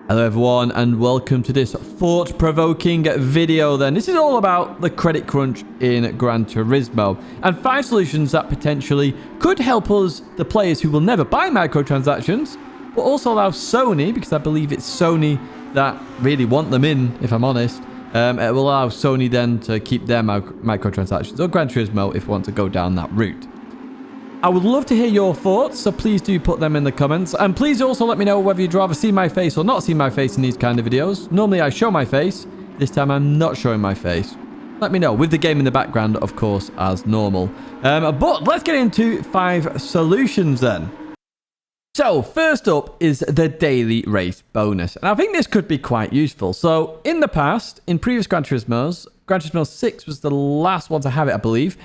Hello everyone and welcome to this thought-provoking video then. This is all about the credit crunch in Gran Turismo and 5 solutions that potentially could help us, the players who will never buy microtransactions, but also allow Sony, because I believe it's Sony that really want them in, if I'm honest. It will allow Sony then to keep their microtransactions, or Gran Turismo if we want to go down that route. I would love to hear your thoughts, so please do put them in the comments. And please also let me know whether you'd rather see my face or not see my face in these kind of videos. Normally I show my face. This time I'm not showing my face. Let me know, with the game in the background, of course, as normal. But let's get into 5 solutions then. So, first up is the daily race bonus. And I think this could be quite useful. So, in the past, in previous Gran Turismos, Gran Turismo 6 was the last one to have it, I believe.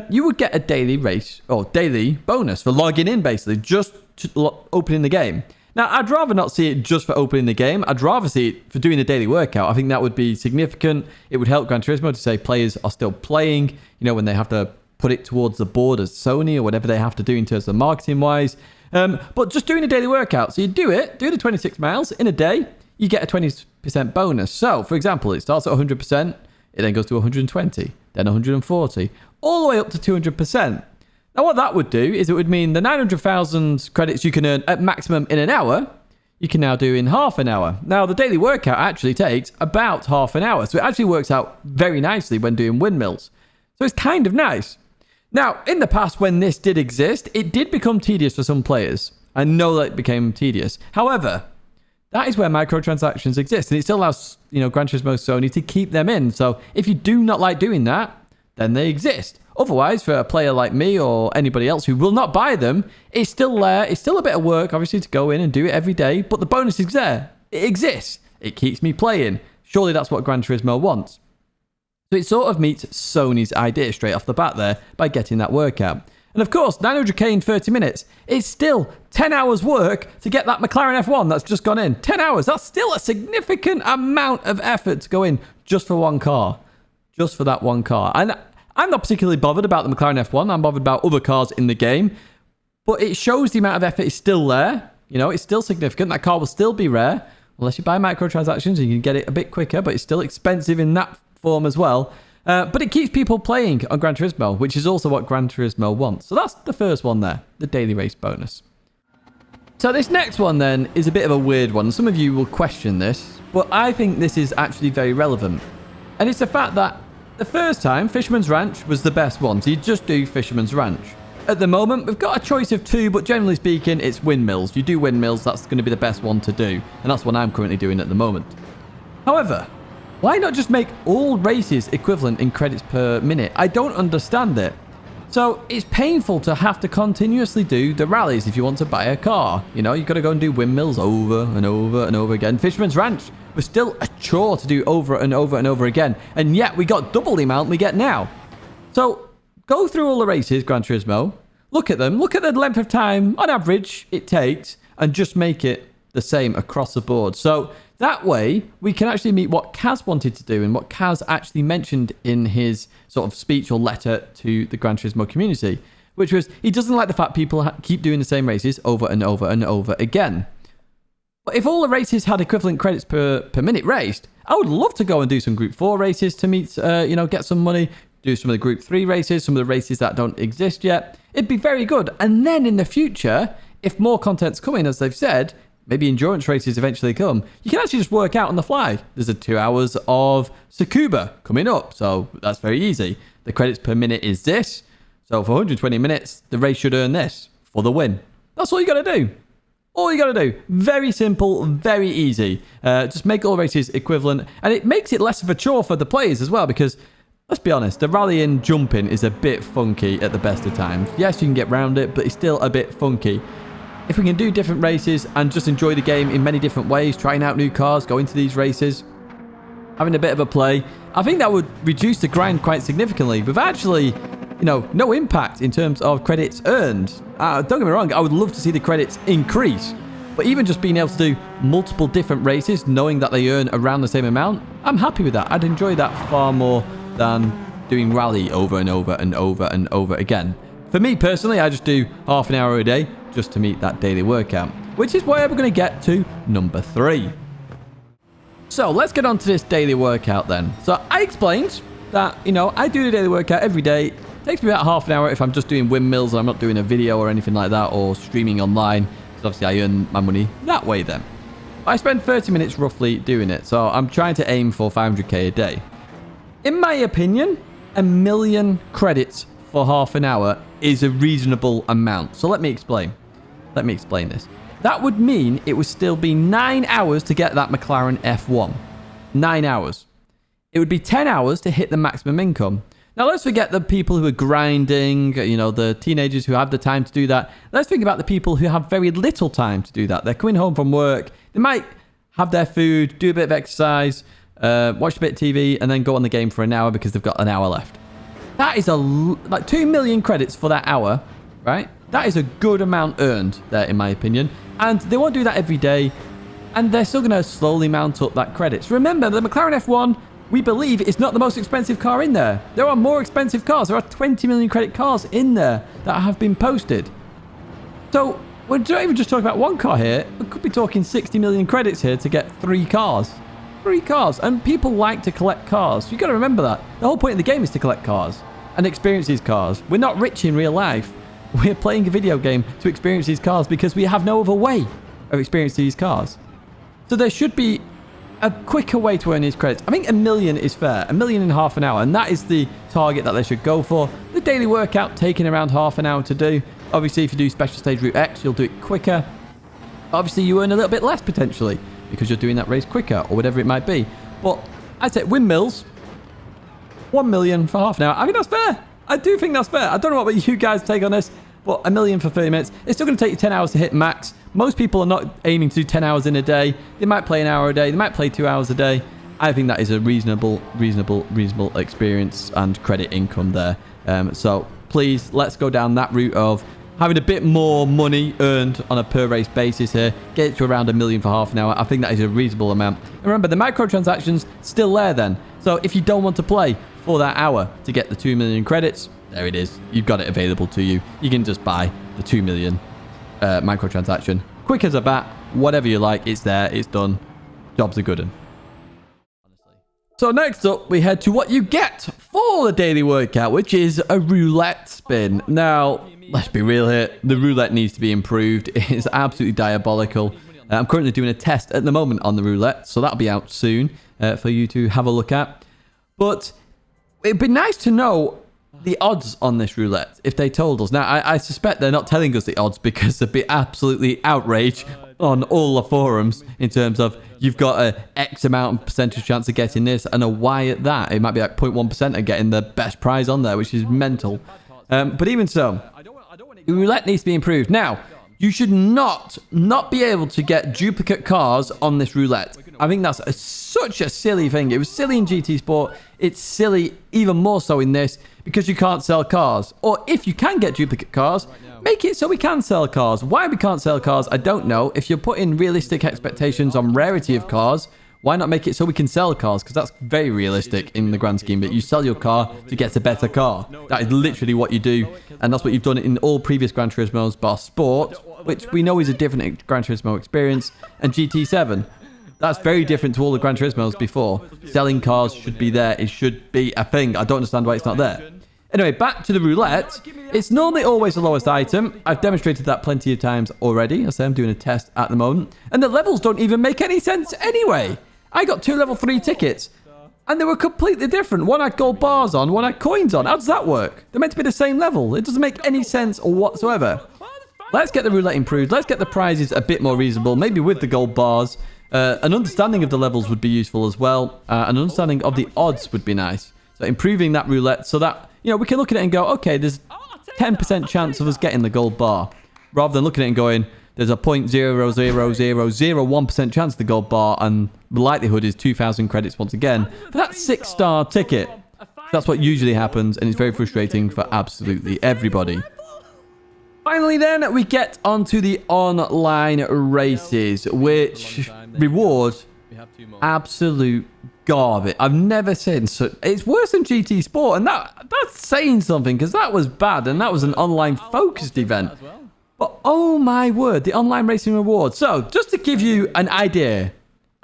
You would get a daily race or daily bonus for logging in, basically, just to opening the game. Now, I'd rather not see it just for opening the game. I'd rather see it for doing the daily workout. I think that would be significant. It would help Gran Turismo to say players are still playing, you know, when they have to put it towards the board as Sony or whatever they have to do in terms of marketing-wise. But just doing a daily workout. So you do the 26 miles in a day, you get a 20% bonus. So, for example, it starts at 100%, it then goes to 120, then 140, all the way up to 200%. Now, what that would do is it would mean the 900,000 credits you can earn at maximum in an hour, you can now do in half an hour. Now, the daily workout actually takes about half an hour. So it actually works out very nicely when doing windmills. So it's kind of nice. Now, in the past, when this did exist, it did become tedious for some players. I know that it became tedious. However, that is where microtransactions exist. And it still allows, you know, Gran Turismo Sony to keep them in. So if you do not like doing that, then they exist. Otherwise, for a player like me or anybody else who will not buy them, it's still there. It's still a bit of work, obviously, to go in and do it every day. But the bonus is there. It exists. It keeps me playing. Surely that's what Gran Turismo wants. So it sort of meets Sony's idea straight off the bat there by getting that workout. And of course, 900k in 30 minutes. It's still 10 hours work to get that McLaren F1 that's just gone in. 10 hours. That's still a significant amount of effort to go in just for one car. Just for that one car. And I'm not particularly bothered about the McLaren F1. I'm bothered about other cars in the game. But it shows the amount of effort is still there. You know, it's still significant. That car will still be rare. Unless you buy microtransactions, you can get it a bit quicker. But it's still expensive in that form as well. But it keeps people playing on Gran Turismo, which is also what Gran Turismo wants. So that's the first one there. The daily race bonus. So this next one then is a bit of a weird one. Some of you will question this. But I think this is actually very relevant. And it's the fact that the first time, Fisherman's Ranch was the best one. So you just do Fisherman's Ranch. At the moment, we've got a choice of 2, but generally speaking, it's windmills. You do windmills, that's going to be the best one to do. And that's what I'm currently doing at the moment. However, why not just make all races equivalent in credits per minute? I don't understand it. So it's painful to have to continuously do the rallies if you want to buy a car. You know, you've got to go and do windmills over and over and over again. Fisherman's Ranch was still a chore to do over and over and over again. And yet we got double the amount we get now. So go through all the races, Gran Turismo. Look at them. Look at the length of time on average it takes and just make it the same across the board. So that way we can actually meet what Kaz wanted to do and what Kaz actually mentioned in his sort of speech or letter to the Gran Turismo community, which was he doesn't like the fact people keep doing the same races over and over and over again. But if all the races had equivalent credits per minute raced, I would love to go and do some Group 4 races to meet, get some money, do some of the Group 3 races, some of the races that don't exist yet. It'd be very good. And then in the future, if more content's coming, as they've said, maybe endurance races eventually come, you can actually just work out on the fly. There's a 2 hours of Tsukuba coming up, so that's very easy. The credits per minute is this. So for 120 minutes, the race should earn this for the win. That's all you got to do. All you got to do. Very simple, very easy. Just make all races equivalent. And it makes it less of a chore for the players as well, because let's be honest, the rallying jumping is a bit funky at the best of times. Yes, you can get around it, but it's still a bit funky. If we can do different races and just enjoy the game in many different ways, trying out new cars, going to these races, having a bit of a play, I think that would reduce the grind quite significantly with actually, no impact in terms of credits earned. Don't get me wrong, I would love to see the credits increase. But even just being able to do multiple different races, knowing that they earn around the same amount, I'm happy with that. I'd enjoy that far more than doing rally over and over and over and over again. For me personally, I just do half an hour a day just to meet that daily workout, which is why I'm going to get to number 3. So let's get on to this daily workout then. So I explained that, I do the daily workout every day. It takes me about half an hour if I'm just doing windmills and I'm not doing a video or anything like that or streaming online. So obviously I earn my money that way then. I spend 30 minutes roughly doing it. So I'm trying to aim for 500k a day. In my opinion, 1 million credits for half an hour is a reasonable amount. So let me explain. Let me explain this. That would mean it would still be 9 hours to get that McLaren F1. 9 hours. It would be 10 hours to hit the maximum income. Now, let's forget the people who are grinding, the teenagers who have the time to do that. Let's think about the people who have very little time to do that. They're coming home from work. They might have their food, do a bit of exercise, watch a bit of TV, and then go on the game for an hour because they've got an hour left. That is like 2 million credits for that hour, right? That is a good amount earned there, in my opinion. And they won't do that every day. And they're still going to slowly mount up that credits. Remember, the McLaren F1, we believe, is not the most expensive car in there. There are more expensive cars. There are 20 million credit cars in there that have been posted. So we're not even just talking about one car here. We could be talking 60 million credits here to get 3 cars. 3 cars. And people like to collect cars. You've got to remember that. The whole point of the game is to collect cars and experience these cars. We're not rich in real life. We're playing a video game to experience these cars because we have no other way of experiencing these cars. So there should be a quicker way to earn these credits. I think 1 million is fair. 1 million in half an hour. And that is the target that they should go for. The daily workout taking around half an hour to do. Obviously, if you do special stage route X, you'll do it quicker. Obviously, you earn a little bit less potentially because you're doing that race quicker or whatever it might be. But I'd say windmills, 1 million for half an hour. I think that's fair. I do think that's fair. I don't know what you guys take on this, but 1 million for 30 minutes. It's still going to take you 10 hours to hit max. Most people are not aiming to do 10 hours in a day. They might play an hour a day. They might play 2 hours a day. I think that is a reasonable experience and credit income there. So please, let's go down that route of having a bit more money earned on a per race basis here. Get it to around 1 million for half an hour. I think that is a reasonable amount. And remember, the microtransactions still there then. So if you don't want to play for that hour to get the 2 million credits, there it is. You've got it available to you. You can just buy the 2 million microtransaction. Quick as a bat, whatever you like, it's there, it's done. Job's a good one. So next up, we head to what you get for the daily workout, which is a roulette spin. Now, let's be real here. The roulette needs to be improved. It's absolutely diabolical. I'm currently doing a test at the moment on the roulette, so that'll be out soon for you to have a look at. But it'd be nice to know the odds on this roulette if they told us. Now, I suspect they're not telling us the odds because there'd be absolutely outrage on all the forums in terms of you've got a X amount of percentage chance of getting this and a Y at that. It might be like 0.1% of getting the best prize on there, which is mental. But even so, the roulette needs to be improved. Now, you should not be able to get duplicate cars on this roulette. I think that's such a silly thing. It was silly in GT Sport. It's silly even more so in this because you can't sell cars. Or if you can get duplicate cars, make it so we can sell cars. Why we can't sell cars, I don't know. If you're putting realistic expectations on rarity of cars, why not make it so we can sell cars? Because that's very realistic in the grand scheme. But you sell your car to get a better car. That is literally what you do. And that's what you've done in all previous Gran Turismos, bar Sport, which we know is a different Gran Turismo experience, and GT7. That's very different to all the Gran Turismos before. Selling cars should be there. It should be a thing. I don't understand why it's not there. Anyway, back to the roulette. It's normally always the lowest item. I've demonstrated that plenty of times already. I say I'm doing a test at the moment. And the levels don't even make any sense anyway. I got 2 level 3 tickets. And they were completely different. One had gold bars on, one had coins on. How does that work? They're meant to be the same level. It doesn't make any sense whatsoever. Let's get the roulette improved. Let's get the prizes a bit more reasonable. Maybe with the gold bars. An understanding of the levels would be useful as well. An understanding of the odds would be nice. So improving that roulette so that, we can look at it and go, okay, there's 10% chance of us getting the gold bar. Rather than looking at it and going, there's a 0.00001% chance of the gold bar and the likelihood is 2,000 credits once again for that 6-star ticket. That's what usually happens and it's very frustrating for absolutely everybody. Finally then, we get onto the online races, which reward absolute garbage. I've never seen such... It's worse than GT Sport, and that's saying something, because that was bad, and that was an online-focused event. But oh my word, the online racing reward. So, just to give you an idea,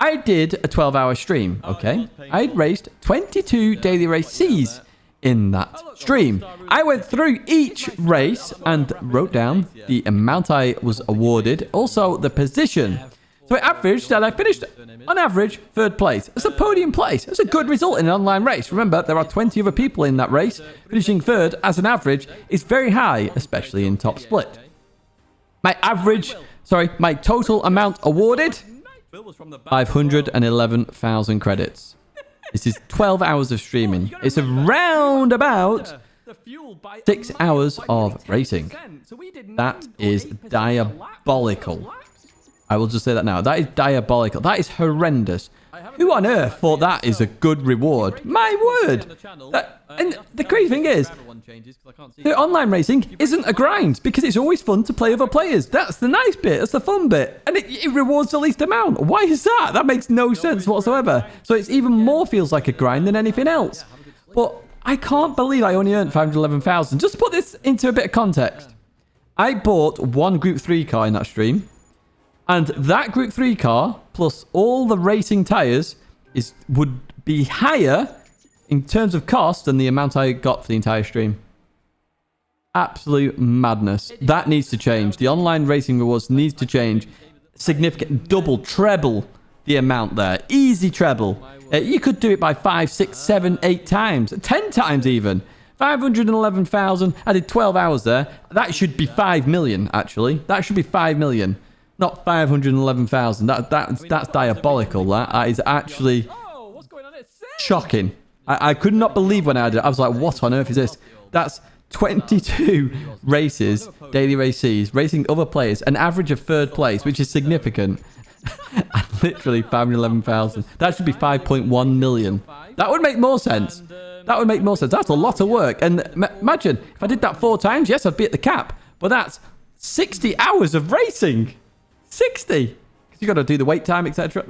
I did a 12-hour stream, okay? I'd raced 22 daily race Cs in that stream. I went through each race and wrote down the amount I was awarded, also the position. So I averaged, and I finished, on average, 3rd place. It's a podium place. It's a good result in an online race. Remember, there are 20 other people in that race. Finishing 3rd as an average is very high, especially in top split. My total amount awarded, 511,000 credits. This is 12 hours of streaming. It's around about 6 hours of racing. That is diabolical. I will just say that now. That is diabolical. That is horrendous. Who on earth thought that is a good reward? My word! And the crazy thing is, the online racing isn't a grind because it's always fun to play other players. That's the nice bit. That's the fun bit. And it rewards the least amount. Why is that? That makes no sense whatsoever. So it's even more feels like a grind than anything else. But I can't believe I only earned 511,000. Just to put this into a bit of context. I bought one Group 3 car in that stream. And that Group 3 car, plus all the racing tyres, would be higher in terms of cost than the amount I got for the entire stream. Absolute madness. That needs to change. The online racing rewards needs to change. Significant double, treble the amount there. Easy treble. You could do it by 5, 6, 7, 8 times. 10 times even. 511,000. I did 12 hours there. That should be 5 million, actually. That should be 5 million. Not 511,000. That's diabolical. That is actually shocking. I could not believe when I did it. I was like, what on earth is this? That's 22 races, daily races, racing other players, an average of 3rd place, which is significant. And literally 511,000. That should be 5.1 million. That would make more sense. That would make more sense. That's a lot of work. And imagine, if I did that 4 times, yes, I'd be at the cap. But that's 60 hours of racing. 60. Because you got to do the wait time, etc.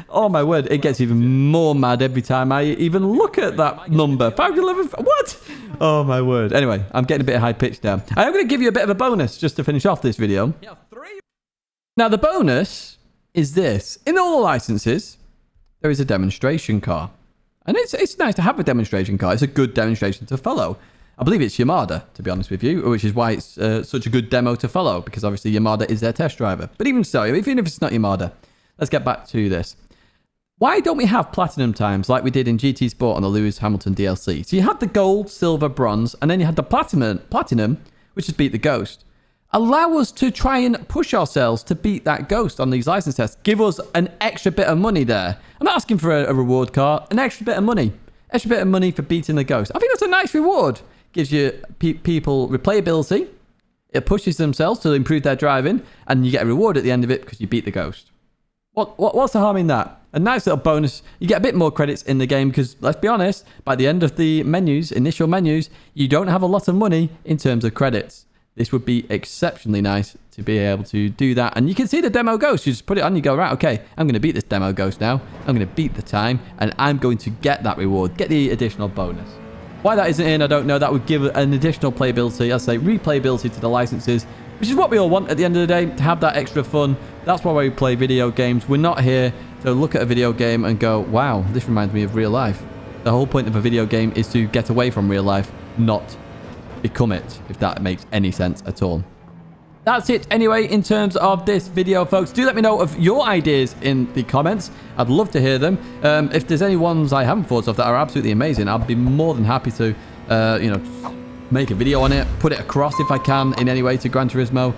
Oh my word, it gets even more mad every time I even look at that number. 511. What? Oh my word. Anyway, I'm getting a bit high pitched now. I am going to give you a bit of a bonus just to finish off this video. Now the bonus is this. In all the licenses, there is a demonstration car. And it's nice to have a demonstration car. It's a good demonstration to follow. I believe it's Yamada, to be honest with you, which is why it's such a good demo to follow, because obviously Yamada is their test driver. But even so, even if it's not Yamada, let's get back to this. Why don't we have platinum times like we did in GT Sport on the Lewis Hamilton DLC? So you had the gold, silver, bronze, and then you had the platinum, which is beat the ghost. Allow us to try and push ourselves to beat that ghost on these license tests. Give us an extra bit of money there. I'm not asking for a reward car, an extra bit of money. Extra bit of money for beating the ghost. I think that's a nice reward. Gives you people replayability. It pushes themselves to improve their driving, and you get a reward at the end of it because you beat the ghost. What's the harm in that? A nice little bonus. You get a bit more credits in the game because, let's be honest, by the end of the initial menus, you don't have a lot of money in terms of credits. This would be exceptionally nice to be able to do that. And you can see the demo ghost. You just put it on, you go, right, okay, I'm going to beat this demo ghost now. I'm going to beat the time, and I'm going to get that reward, get the additional bonus. Why that isn't in, I don't know. That would give an additional playability, I'd say replayability to the licenses, which is what we all want at the end of the day, to have that extra fun. That's why we play video games. We're not here to look at a video game and go, wow, this reminds me of real life. The whole point of a video game is to get away from real life, not become it, if that makes any sense at all. That's it anyway in terms of this video, folks. Do let me know of your ideas in the comments. I'd love to hear them. If there's any ones I haven't thought of that are absolutely amazing, I'll be more than happy to make a video on it, put it across if I can in any way to Gran Turismo.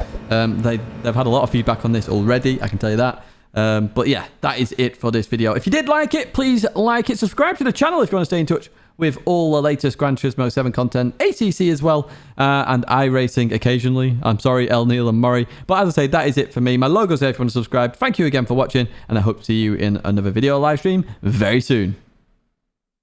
They've had a lot of feedback on this already, I can tell you that. But yeah, that is it for this video. If you did like it, please like it. Subscribe to the channel if you want to stay in touch with all the latest Gran Turismo 7 content, ACC as well, and iRacing occasionally. I'm sorry, El Neil and Murray. But as I say, that is it for me. My logo's there if you want to subscribe. Thank you again for watching, and I hope to see you in another video live stream very soon.